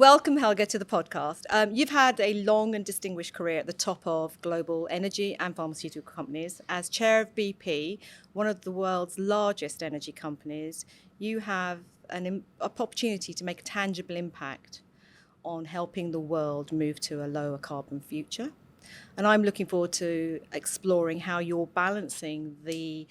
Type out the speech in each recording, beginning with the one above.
Welcome, Helge, to the podcast. You've had a long and distinguished career at the top of global energy and pharmaceutical companies. As chair of BP, one of the world's largest energy companies, you have an opportunity to make a tangible impact on helping the world move to a lower carbon future. And I'm looking forward to exploring how you're balancing the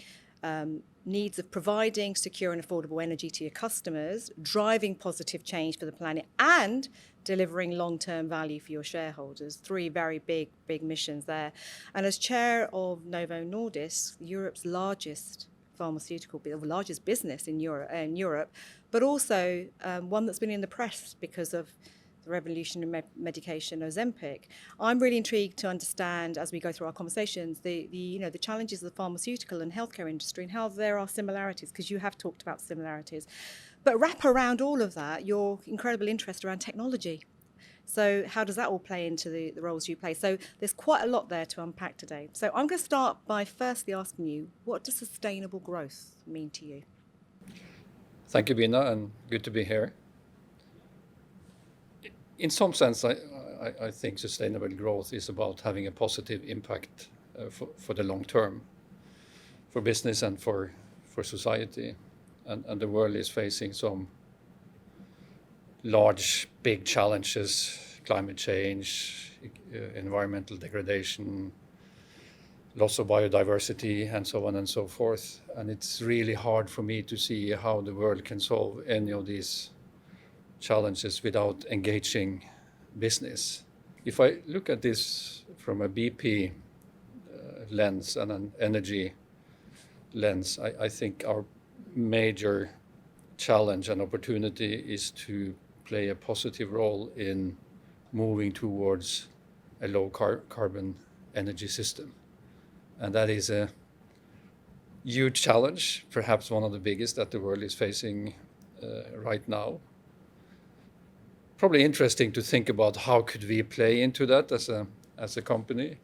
needs of providing secure and affordable energy to your customers, driving positive change for the planet, and delivering long-term value for your shareholders. Three very big missions there. And as chair of Novo Nordisk, Europe's largest largest business in Europe, but also one that's been in the press because of the revolutionary medication Ozempic. I'm really intrigued to understand, as we go through our conversations, the challenges of the pharmaceutical and healthcare industry and how there are similarities, because you have talked about similarities. But wrap around all of that your incredible interest around technology. So how does that all play into the roles you play? So there's quite a lot there to unpack today. So I'm going to start by firstly asking you, what does sustainable growth mean to you? Thank you, Bina, and good to be here. In some sense, I think sustainable growth is about having a positive impact for the long term, for business and for society. And the world is facing some big challenges: climate change, environmental degradation, loss of biodiversity, and so on and so forth. And it's really hard for me to see how the world can solve any of these challenges without engaging business. If I look at this from a BP lens and an energy lens, I think our major challenge and opportunity is to play a positive role in moving towards a low carbon energy system. And that is a huge challenge, perhaps one of the biggest that the world is facing right now. Probably interesting to think about how could we play into that as a company.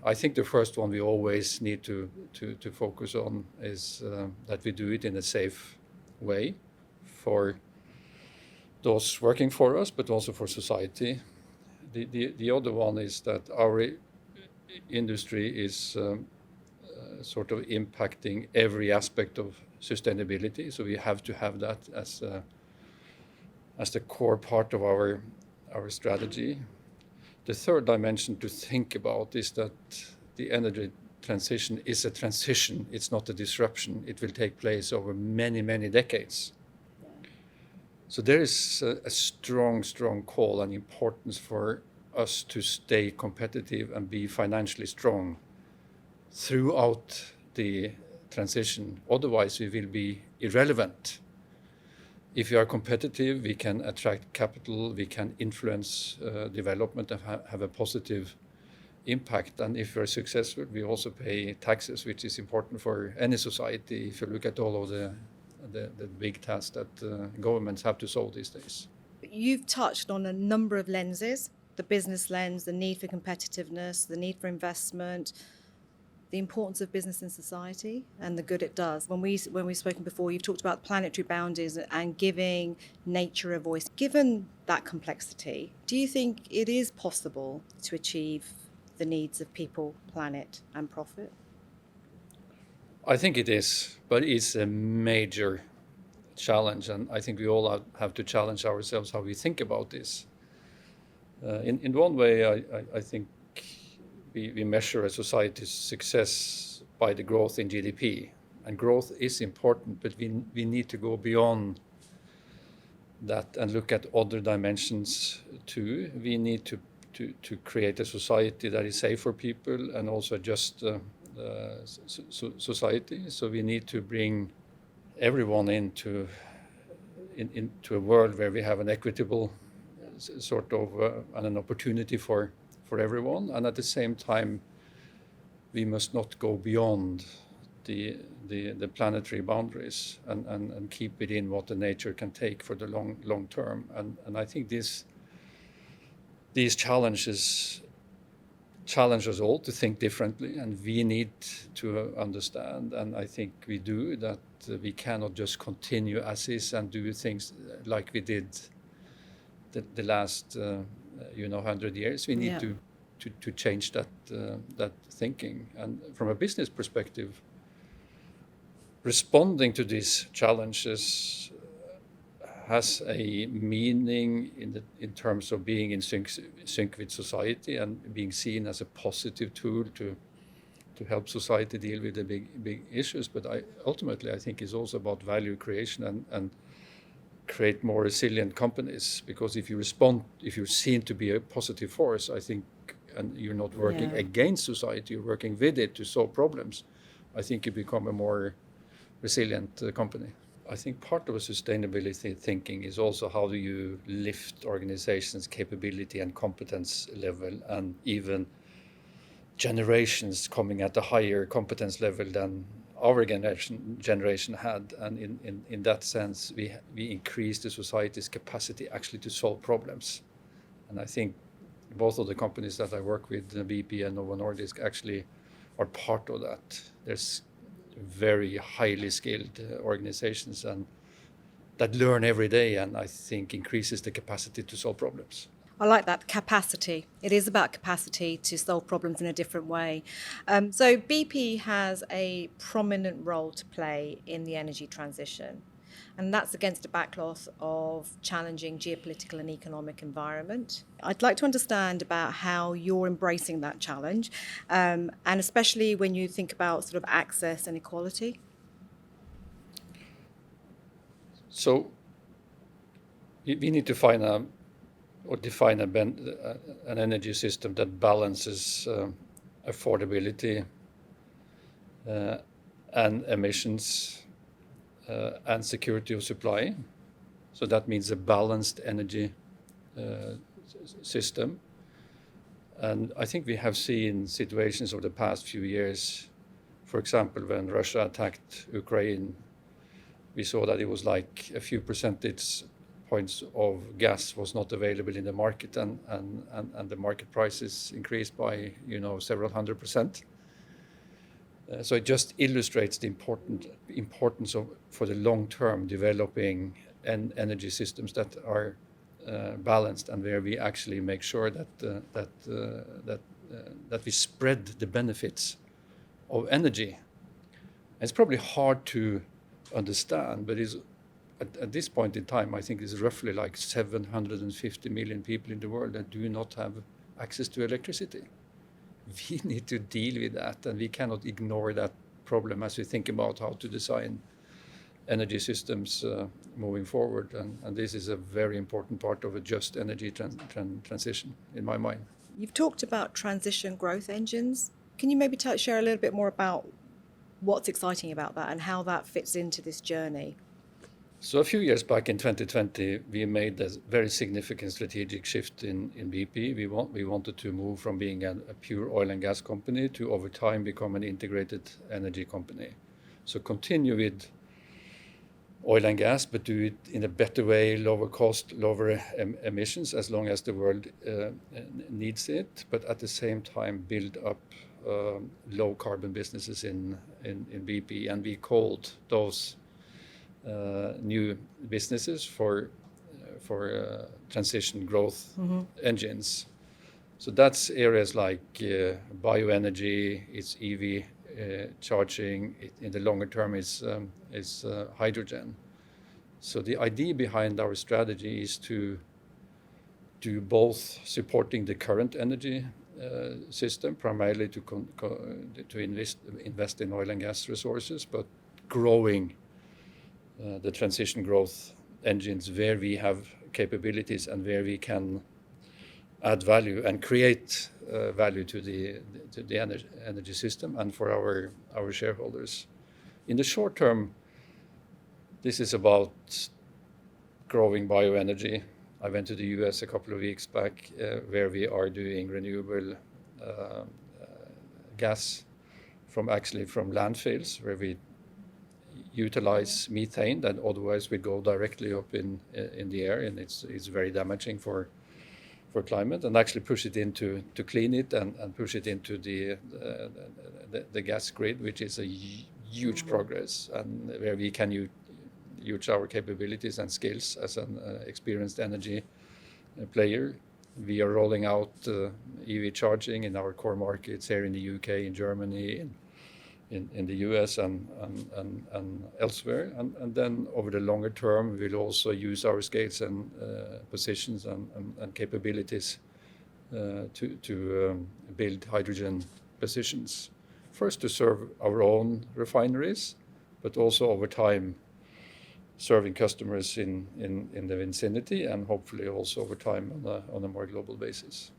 I think the first one we always need to focus on is that we do it in a safe way for those working for us, but also for society. The other one is that our industry is sort of impacting every aspect of sustainability, so we have to have that as the core part of our strategy. The third dimension to think about is that the energy transition is a transition. It's not a disruption. It will take place over many, many decades. So there is a strong call and importance for us to stay competitive and be financially strong throughout the transition. Otherwise, we will be irrelevant. If we are competitive, we can attract capital, we can influence development and have a positive impact. And if we're successful, we also pay taxes, which is important for any society if you look at all of the big tasks that governments have to solve these days. You've touched on a number of lenses: the business lens, the need for competitiveness, the need for investment, the importance of business in society and the good it does. When we've spoken before, you've talked about planetary boundaries and giving nature a voice. Given that complexity, do you think it is possible to achieve the needs of people, planet, and profit? I think it is, but it's a major challenge, and I think we all have to challenge ourselves how we think about this. In one way, I think we measure a society's success by the growth in GDP, and growth is important, but we need to go beyond that and look at other dimensions too. We need to create a society that is safe for people and also a just society. So we need to bring everyone into a world where we have an equitable sort of and an opportunity for everyone, and at the same time we must not go beyond the planetary boundaries and keep within what the nature can take for the long term. And I think these challenges challenge us all to think differently, and we need to understand, and I think we do, that we cannot just continue as is and do things like we did the last 100 years. We need to change that thinking. And from a business perspective, responding to these challenges has a meaning in terms of being in sync with society and being seen as a positive tool to help society deal with the big issues. But ultimately, I think it's also about value creation and create more resilient companies. Because if you're seen to be a positive force, I think, and you're not working against society, you're working with it to solve problems, I think you become a more resilient company. I think part of a sustainability thinking is also how do you lift organizations' capability and competence level, and even generations coming at a higher competence level than our generation had. And in that sense, we increase the society's capacity actually to solve problems. And I think both of the companies that I work with, BP and Novo Nordisk, actually are part of that. There's very highly skilled organizations and that learn every day, and I think increases the capacity to solve problems. I like that capacity. It is about capacity to solve problems in a different way. So BP has a prominent role to play in the energy transition, and that's against a backdrop of challenging geopolitical and economic environment. I'd like to understand about how you're embracing that challenge, and especially when you think about sort of access and equality. So we need to define an energy system that balances affordability and emissions and security of supply. So that means a balanced energy system. And I think we have seen situations over the past few years, for example, when Russia attacked Ukraine, we saw that it was like a few percentage points of gas was not available in the market, and the market prices increased by several 100%. So it just illustrates the importance of, for the long term, developing energy systems that are balanced, and where we actually make sure that we spread the benefits of energy. And it's probably hard to understand, but at this point in time, I think there's roughly like 750 million people in the world that do not have access to electricity. We need to deal with that, and we cannot ignore that problem as we think about how to design energy systems moving forward. And this is a very important part of a just energy transition, in my mind. You've talked about transition growth engines. Can you maybe share a little bit more about what's exciting about that and how that fits into this journey? So a few years back in 2020, we made a very significant strategic shift in BP. We wanted to move from being a pure oil and gas company to, over time, become an integrated energy company. So continue with oil and gas, but do it in a better way, lower cost, lower emissions, as long as the world needs it. But at the same time, build up low carbon businesses in BP. And we called those new businesses for transition growth engines. So that's areas like bioenergy, it's EV charging. In the longer term is hydrogen. So the idea behind our strategy is to do both supporting the current energy system, primarily to invest in oil and gas resources, but growing the transition growth engines where we have capabilities and where we can add value and create value to the energy system and for our shareholders. In the short term, this is about growing bioenergy. I went to the US a couple of weeks back, where we are doing renewable gas from landfills, where we utilize methane that otherwise would go directly up in the air, and it's very damaging for climate, and actually push it into to clean it and push it into the gas grid, which is a huge progress, and where we can use our capabilities and skills as an experienced energy player. We are rolling out EV charging in our core markets here in the UK, in Germany, in the US and elsewhere. And then over the longer term, we'll also use our scales and positions and capabilities to build hydrogen positions. First to serve our own refineries, but also over time serving customers in the vicinity and hopefully also over time on a more global basis.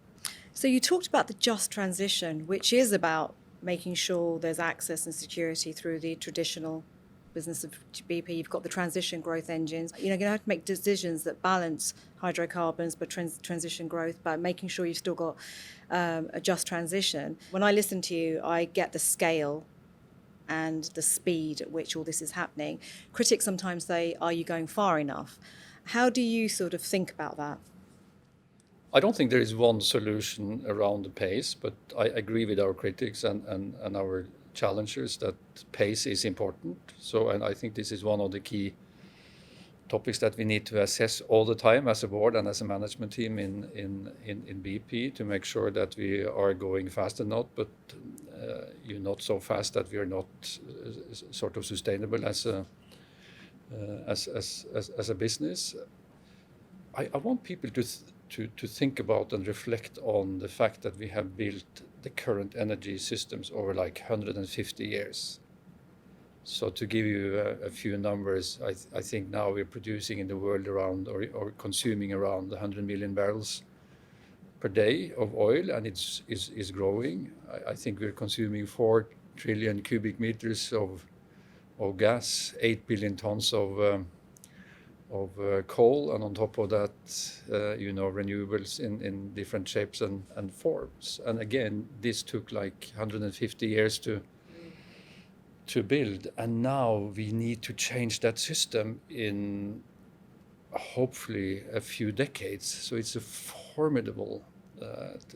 So you talked about the just transition, which is about making sure there's access and security through the traditional business of BP. You've got the transition growth engines. You're going to have to make decisions that balance hydrocarbons, but transition growth, but making sure you've still got a just transition. When I listen to you, I get the scale and the speed at which all this is happening. Critics sometimes say, are you going far enough? How do you sort of think about that? I don't think there is one solution around the pace, but I agree with our critics and our challengers that pace is important. And I think this is one of the key topics that we need to assess all the time as a board and as a management team in BP to make sure that we are going fast enough, but not so fast that we are not sort of sustainable as a business. I want people to think about and reflect on the fact that we have built the current energy systems over like 150 years. So to give you a few numbers, I think now we're producing in the world around or consuming around 100 million barrels per day of oil, and it's growing. I think we're consuming 4 trillion cubic meters of gas, 8 billion tons of coal, and on top of that, renewables in different shapes and forms. And again, this took like 150 years to build, and now we need to change that system in hopefully a few decades. So it's a formidable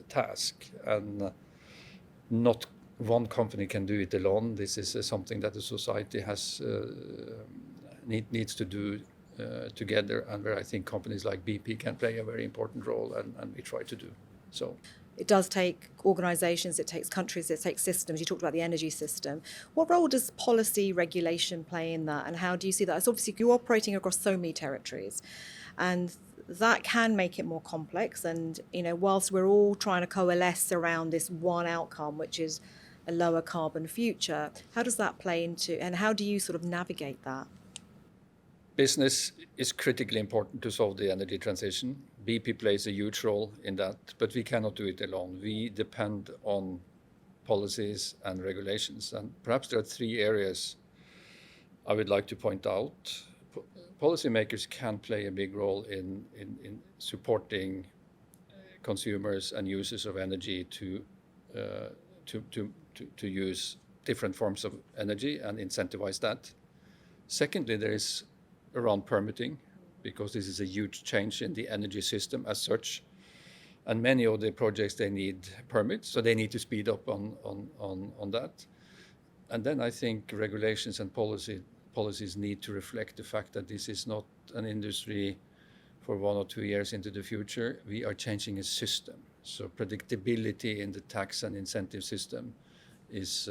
task, and not one company can do it alone. This is something that the society needs to do together, and where I think companies like BP can play a very important role, and we try to do so. It does take organisations, it takes countries, it takes systems. You talked about the energy system. What role does policy regulation play in that, and how do you see that? It's obviously you're operating across so many territories, and that can make it more complex. And whilst we're all trying to coalesce around this one outcome, which is a lower carbon future, how does that play into, and how do you sort of navigate that? Business is critically important to solve the energy transition. BP plays a huge role in that, but we cannot do it alone. We depend on policies and regulations. And perhaps there are 3 areas I would like to point out. Policymakers can play a big role in supporting consumers and users of energy to use different forms of energy and incentivize that. Secondly, there is around permitting, because this is a huge change in the energy system as such. And many of the projects, they need permits, so they need to speed up on that. And then I think regulations and policies need to reflect the fact that this is not an industry for 1 or 2 years into the future. We are changing a system. So predictability in the tax and incentive system is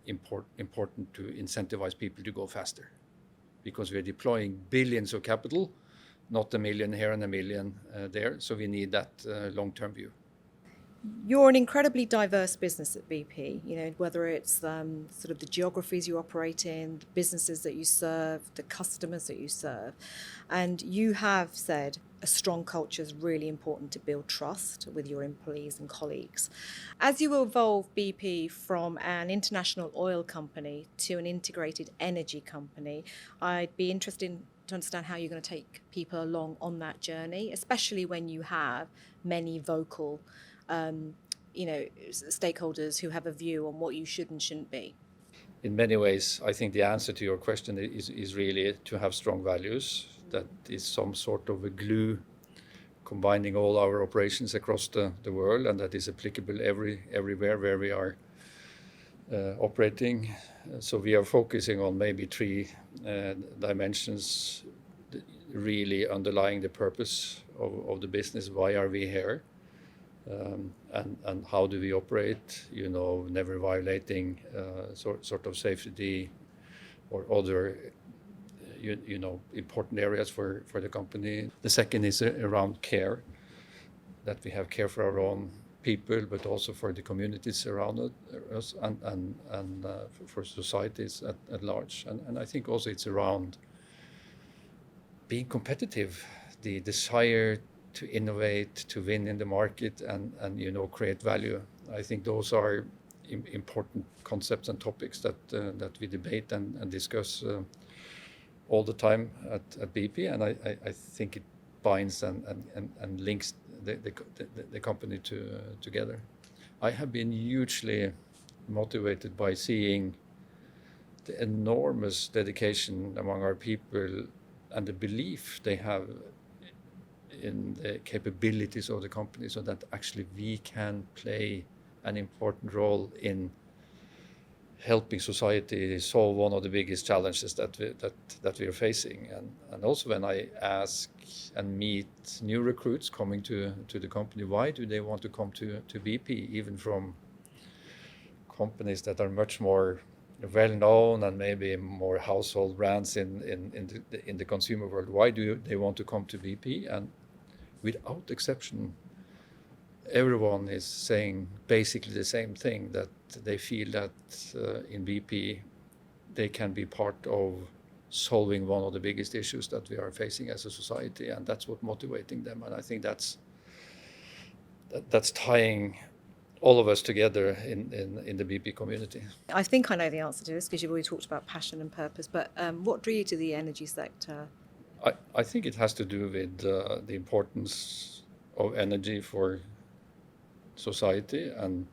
important to incentivize people to go faster, because we're deploying billions of capital, not a million here and a million there. So we need that long-term view. You're an incredibly diverse business at BP, whether it's sort of the geographies you operate in, the businesses that you serve, the customers that you serve. And you have said a strong culture is really important to build trust with your employees and colleagues. As you evolve BP from an international oil company to an integrated energy company, I'd be interested to understand how you're going to take people along on that journey, especially when you have many vocal stakeholders who have a view on what you should and shouldn't be. In many ways, I think the answer to your question is really to have strong values. That is some sort of a glue combining all our operations across the world, and that is applicable everywhere where we are operating. So we are focusing on maybe 3 dimensions. really underlying the purpose of the business. Why are we here? And how do we operate? Never violating sort of safety or other important areas for the company. The second is around care, that we have care for our own people, but also for the communities around us and for societies at large. And I think also it's around being competitive, the desire to innovate, to win in the market, and create value. I think those are important concepts and topics that we debate and discuss all the time at BP, and I think it binds and links the company together. I have been hugely motivated by seeing the enormous dedication among our people and the belief they have in the capabilities of the company, so that actually we can play an important role in helping society solve one of the biggest challenges that we are facing. And also when I ask and meet new recruits coming to the company, why do they want to come to BP, even from companies that are much more well known and maybe more household brands in the consumer world? Why do they want to come to BP? And without exception, everyone is saying basically the same thing, that they feel that in BP they can be part of solving one of the biggest issues that we are facing as a society, and that's what motivating them. And I think that's tying all of us together in the BP community. I think I know the answer to this because you've already talked about passion and purpose, but what drew you to the energy sector? I think it has to do with the importance of energy for society and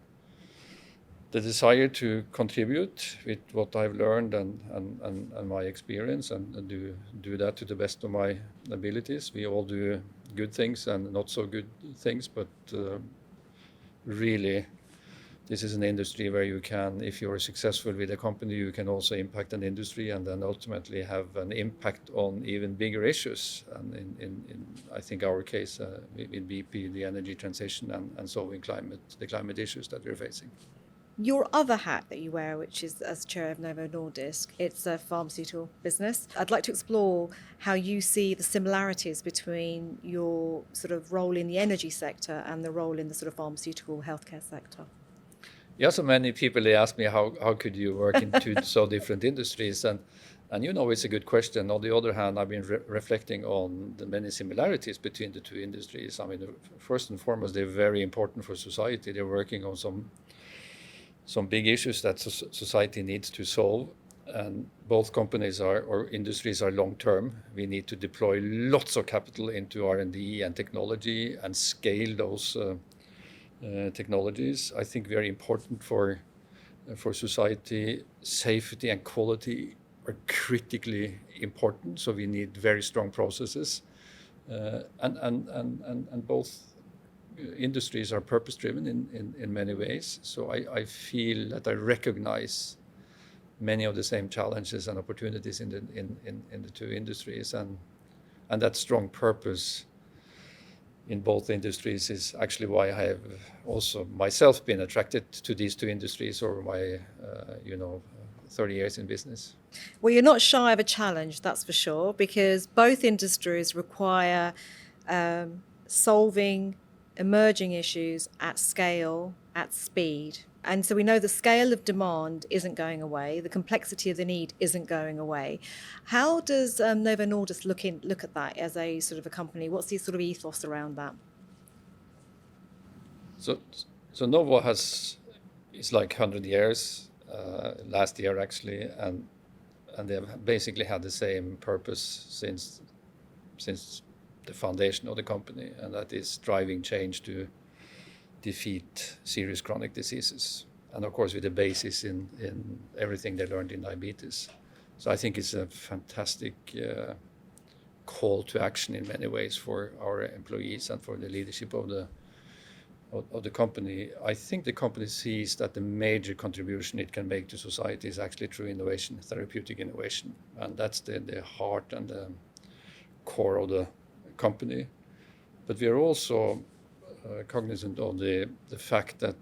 the desire to contribute with what I've learned and my experience, and do that to the best of my abilities. We all do good things and not so good things, but really this is an industry where you can, if you're successful with a company, you can also impact an industry and then ultimately have an impact on even bigger issues. And in I think our case with BP, the energy transition and solving the climate issues that we're facing. Your other hat that you wear, which is as chair of Novo Nordisk, it's a pharmaceutical business. I'd like to explore how you see the similarities between your sort of role in the energy sector and the role in the sort of pharmaceutical healthcare sector. Yeah, so many people, they ask me how could you work in two so different industries, and it's a good question. On the other hand, I've been reflecting on the many similarities between the two industries. I mean, first and foremost, they're very important for society. They're working on some big issues that society needs to solve, and both companies or industries are long term. We need to deploy lots of capital into R&D and technology and scale those technologies. I think very important for society. Safety and quality are critically important, so we need very strong processes, and both industries are purpose driven in many ways. So I feel that I recognize many of the same challenges and opportunities in the two industries, and that strong purpose in both industries is actually why I have also myself been attracted to these two industries over my 30 years in business. Well, you're not shy of a challenge, that's for sure, because both industries require solving emerging issues at scale, at speed. And so we know the scale of demand isn't going away, the complexity of the need isn't going away. How does Novo Nordisk look at that as a sort of a company? What's the sort of ethos around that? So Novo is like 100 years, last year actually, and they've basically had the same purpose since the foundation of the company, and that is driving change to defeat serious chronic diseases, and of course with the basis in everything they learned in diabetes. So I think it's a fantastic call to action in many ways for our employees and for the leadership of the company. I think the company sees that the major contribution it can make to society is actually through innovation, therapeutic innovation, and that's the heart and the core of the company. But we are also cognizant of the fact that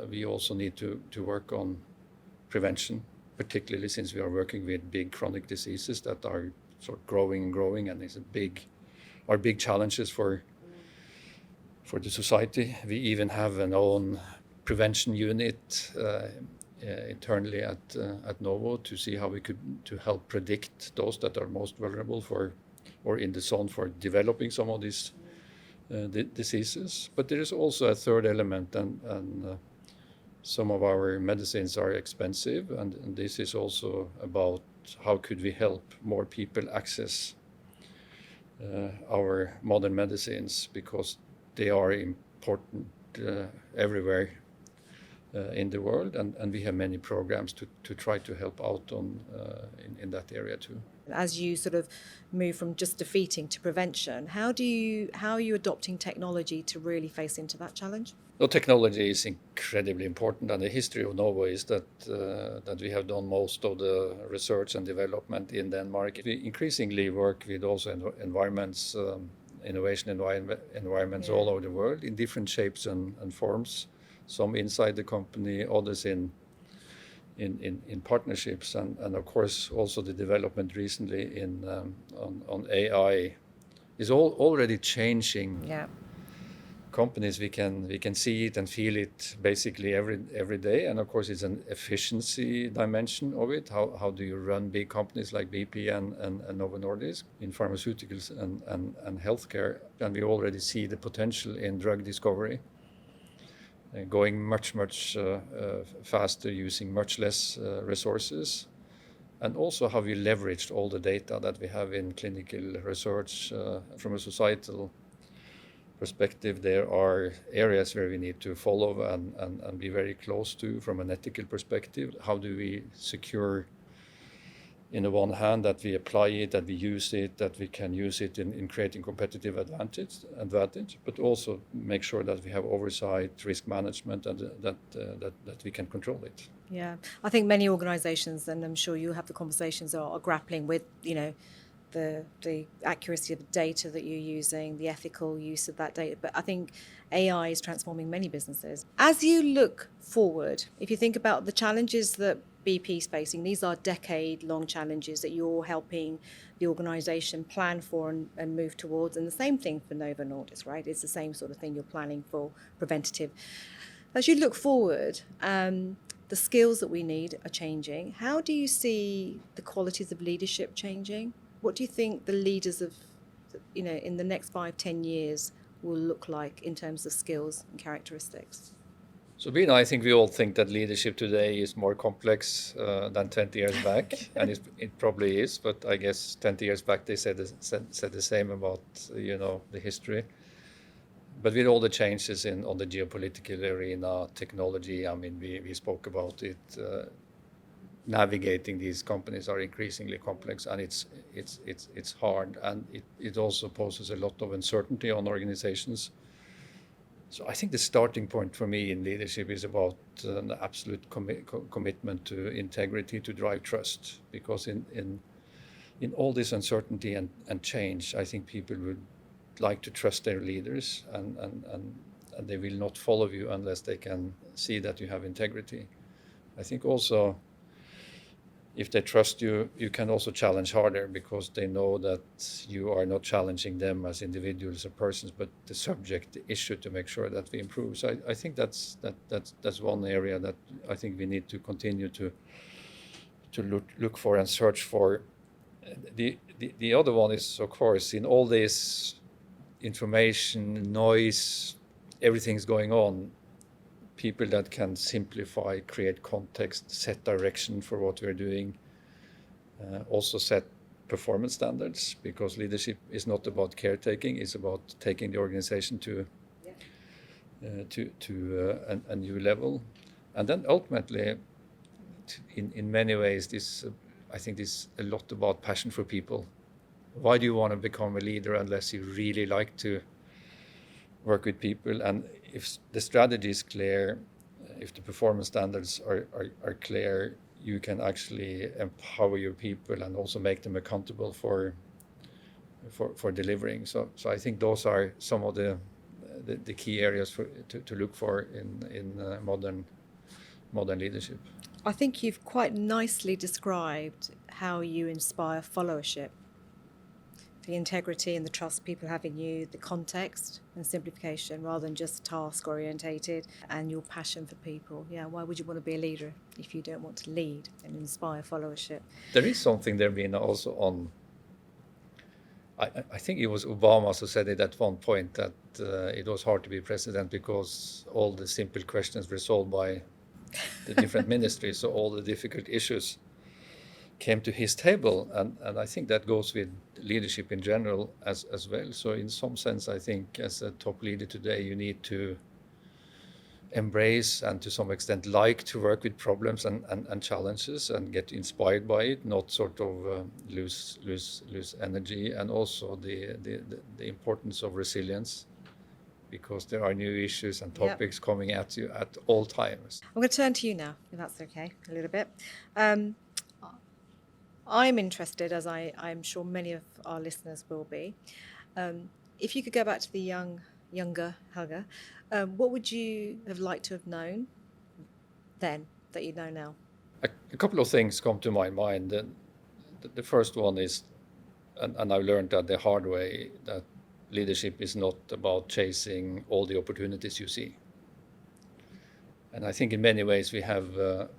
we also need to work on prevention, particularly since we are working with big chronic diseases that are sort of growing and growing, and are big challenges for the society. We even have an own prevention unit internally at Novo to see how we could to help predict those that are most vulnerable for or in the zone for developing some of these diseases. But there is also a third element, and some of our medicines are expensive, and this is also about how could we help more people access our modern medicines, because they are important everywhere in the world, and we have many programs to try to help out on in that area too. As you sort of move from just defeating to prevention, how are you adopting technology to really face into that challenge? No, technology is incredibly important, and the history of Novo is that we have done most of the research and development in Denmark. We increasingly work with also environments, innovation environments all over the world in different shapes and forms. Some inside the company, others in partnerships, and of course also the development recently on AI is already changing. Yeah. Companies, we can see it and feel it basically every day, and of course it's an efficiency dimension of it. How do you run big companies like BP and Novo Nordisk in pharmaceuticals and healthcare? And we already see the potential in drug discovery, going much faster, using much less resources, and also how we leveraged all the data that we have in clinical research from a societal perspective. There are areas where we need to follow and be very close to from an ethical perspective. How do we secure, in the one hand, that we apply it, that we use it, that we can use it in creating competitive advantage, but also make sure that we have oversight, risk management, and that we can control it. Yeah, I think many organisations, and I'm sure you have the conversations, are grappling with, the accuracy of the data that you're using, the ethical use of that data. But I think AI is transforming many businesses. As you look forward, if you think about the challenges that BP is facing, these are decade-long challenges that you're helping the organisation plan for and move towards. And the same thing for Novo Nordisk, right? It's the same sort of thing you're planning for preventative. As you look forward, the skills that we need are changing. How do you see the qualities of leadership changing? What do you think the leaders of, in the next 5-10 years will look like in terms of skills and characteristics? So, Bina, I think we all think that leadership today is more complex than 20 years back, and it probably is. But I guess 20 years back they said the same about the history. But with all the changes on the geopolitical arena, technology, I mean, we spoke about it. Navigating these companies are increasingly complex, and it's hard, and it also poses a lot of uncertainty on organizations. So I think the starting point for me in leadership is about an absolute commitment to integrity, to drive trust, because in all this uncertainty and change, I think people would like to trust their leaders, and they will not follow you unless they can see that you have integrity. I think also, if they trust you, you can also challenge harder, because they know that you are not challenging them as individuals or persons, but the subject, the issue, to make sure that we improve. So I think that's one area that I think we need to continue to look for and search for. The other one is, of course, in all this information, noise, everything's going on, people that can simplify, create context, set direction for what we're doing, also set performance standards, because leadership is not about caretaking, it's about taking the organization to a new level. And then ultimately, in many ways, I think this is a lot about passion for people. Why do you want to become a leader unless you really like to work with people? And if the strategy is clear, if the performance standards are clear, you can actually empower your people and also make them accountable for for delivering. So I think those are some of the key areas to look for in modern leadership. I think you've quite nicely described how you inspire followership. The integrity and the trust people have in you, the context and simplification rather than just task orientated, and your passion for people. Yeah, why would you want to be a leader if you don't want to lead and inspire followership? There is something there, Bina, also on. I think it was Obama who said it at one point that it was hard to be president because all the simple questions were solved by the different ministries, so all the difficult issues came to his table, and I think that goes with leadership in general as well. So in some sense, I think as a top leader today, you need to embrace and to some extent like to work with problems and challenges and get inspired by it, not sort of lose energy, and also the importance of resilience, because there are new issues and topics coming at you at all times. I'm going to turn to you now, if that's okay, a little bit. I'm interested, as I'm sure many of our listeners will be. If you could go back to the younger Helge, what would you have liked to have known then that you know now? A couple of things come to my mind. The first one is, and I learned that the hard way, that leadership is not about chasing all the opportunities you see. And I think in many ways we have a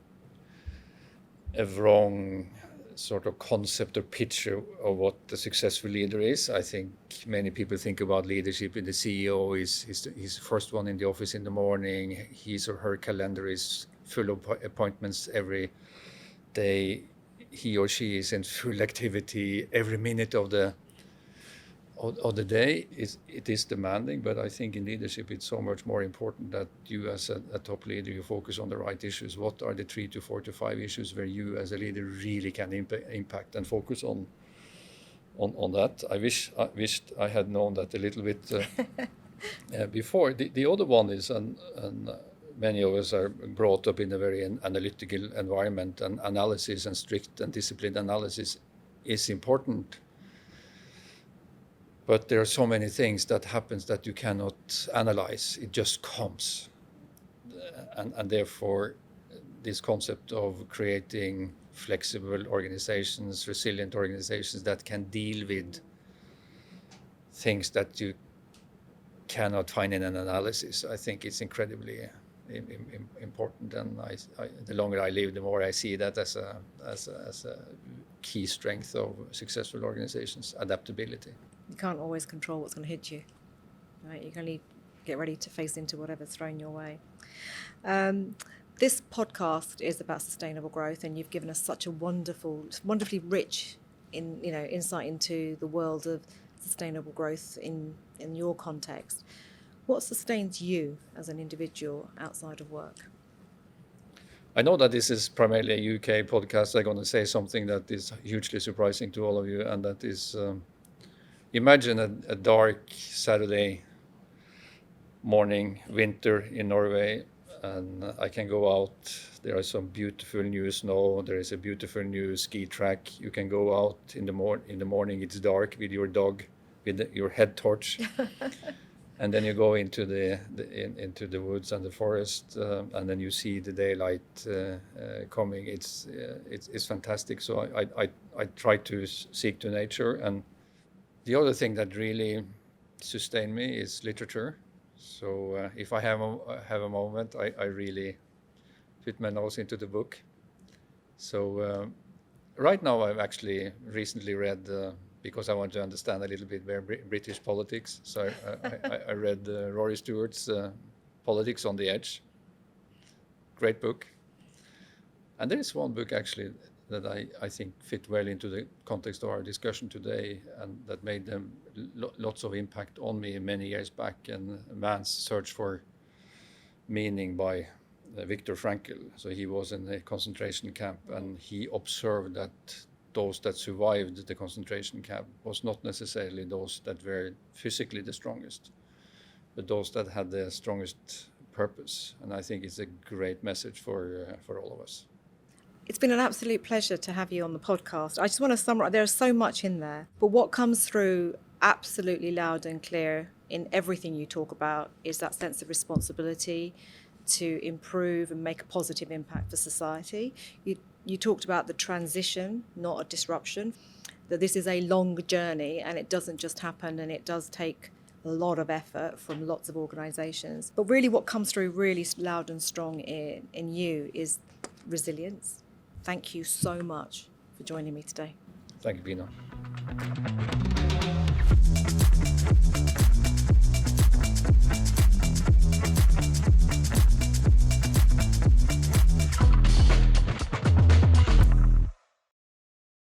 wrong sort of concept or picture of what a successful leader is. I think many people think about leadership in the CEO he's the first one in the office in the morning. His or her calendar is full of appointments every day. He or she is in full activity every minute of the day. It is demanding, but I think in leadership it's so much more important that you as a top leader, you focus on the right issues. What are the 3 to 4 to 5 issues where you as a leader really can impact and focus on that? I wished I had known that a little bit before. The other one is, and many of us are brought up in a very analytical environment, and analysis and strict and disciplined analysis is important. But there are so many things that happens that you cannot analyze. It just comes. And therefore, this concept of creating flexible organizations, resilient organizations that can deal with things that you cannot find in an analysis, I think it's incredibly important. And the longer I live, the more I see that as a key strength of successful organizations, adaptability. You can't always control what's going to hit you, right? You can only get ready to face into whatever's thrown your way. This podcast is about sustainable growth, and you've given us such a wonderfully rich insight into the world of sustainable growth in your context. What sustains you as an individual outside of work? I know that this is primarily a UK podcast. I'm going to say something that is hugely surprising to all of you, and that is, imagine a dark Saturday morning, winter in Norway, and I can go out. There is some beautiful new snow. There is a beautiful new ski track. You can go out in the morning. It's dark with your dog, with your head torch. And then you go into the woods and the forest, and then you see the daylight coming. It's fantastic. So I try to seek to nature. And the other thing that really sustained me is literature. So if I have a moment, I really put my nose into the book. So right now I've actually recently read, because I want to understand a little bit British politics. So I read Rory Stewart's Politics on the Edge. Great book. And there is one book actually that I think fit well into the context of our discussion today, and that made them lots of impact on me many years back, and Man's Search for Meaning by Viktor Frankl. So he was in a concentration camp, and he observed that those that survived the concentration camp was not necessarily those that were physically the strongest, but those that had the strongest purpose. And I think it's a great message for all of us. It's been an absolute pleasure to have you on the podcast. I just want to summarize, there's so much in there, but what comes through absolutely loud and clear in everything you talk about is that sense of responsibility to improve and make a positive impact for society. You talked about the transition, not a disruption, that this is a long journey and it doesn't just happen, and it does take a lot of effort from lots of organisations. But really what comes through really loud and strong in you is resilience. Thank you so much for joining me today. Thank you, Bina.